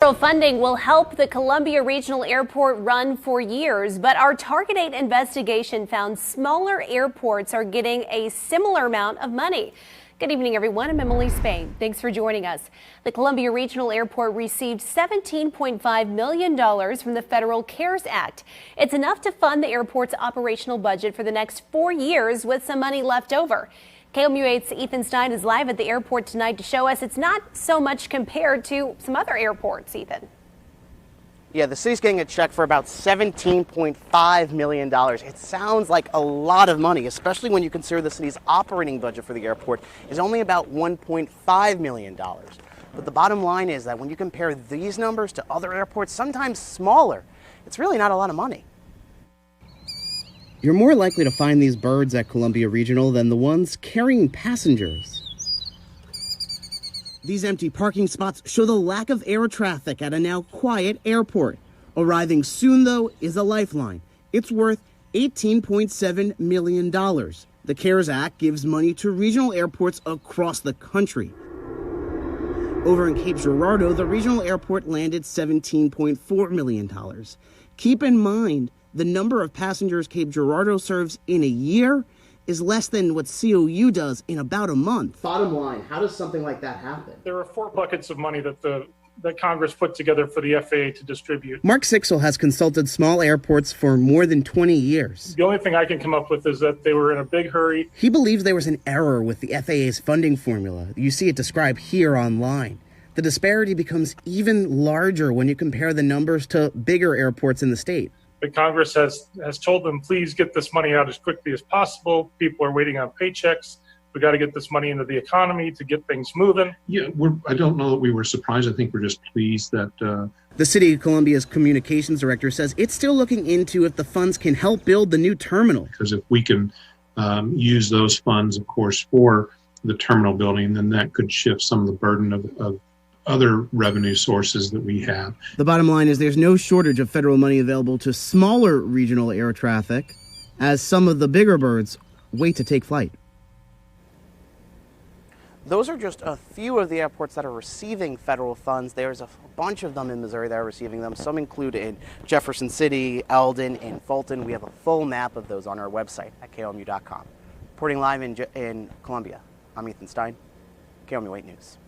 Federal funding will help the Columbia Regional Airport run for years, but our Target 8 investigation found smaller airports are getting a similar amount of money. Good evening, everyone. I'm Emily Spain. Thanks for joining us. The Columbia Regional Airport received $17.5 million from the Federal CARES Act. It's enough to fund the airport's operational budget for the next 4 years with some money left over. KOMU8's Ethan Stein is live at the airport tonight to show us it's not so much compared to some other airports, Ethan. Yeah, the city's getting a check for about $17.5 million. It sounds like a lot of money, especially when you consider the city's operating budget for the airport is only about $1.5 million. But the bottom line is that when you compare these numbers to other airports, sometimes smaller, it's really not a lot of money. You're more likely to find these birds at Columbia Regional than the ones carrying passengers. These empty parking spots show the lack of air traffic at a now quiet airport. Arriving soon, though, is a lifeline. It's worth $18.7 million. The CARES Act gives money to regional airports across the country. Over in Cape Girardeau, the regional airport landed $17.4 million. Keep in mind, the number of passengers Cape Girardeau serves in a year is less than what COU does in about a month. Bottom line, how does something like that happen? There are 4 buckets of money that Congress put together for the FAA to distribute. Mark Sixel has consulted small airports for more than 20 years. The only thing I can come up with is that they were in a big hurry. He believes there was an error with the FAA's funding formula. You see it described here online. The disparity becomes even larger when you compare the numbers to bigger airports in the state. But Congress has told them, please get this money out as quickly as possible. People are waiting on paychecks. We got to get this money into the economy to get things moving. Yeah, I don't know that we were surprised. I think we're just pleased that... The City of Columbia's communications director says it's still looking into if the funds can help build the new terminal. Because if we can use those funds, of course, for the terminal building, then that could shift some of the burden of other revenue sources that we have. The bottom line is there's no shortage of federal money available to smaller regional air traffic as some of the bigger birds wait to take flight. Those are just a few of the airports that are receiving federal funds. There's a bunch of them in Missouri that are receiving them. Some include in Jefferson City, Eldon, and Fulton. We have a full map of those on our website at KOMU.com. Reporting live in Columbia, I'm Ethan Stein, KOMU 8 News.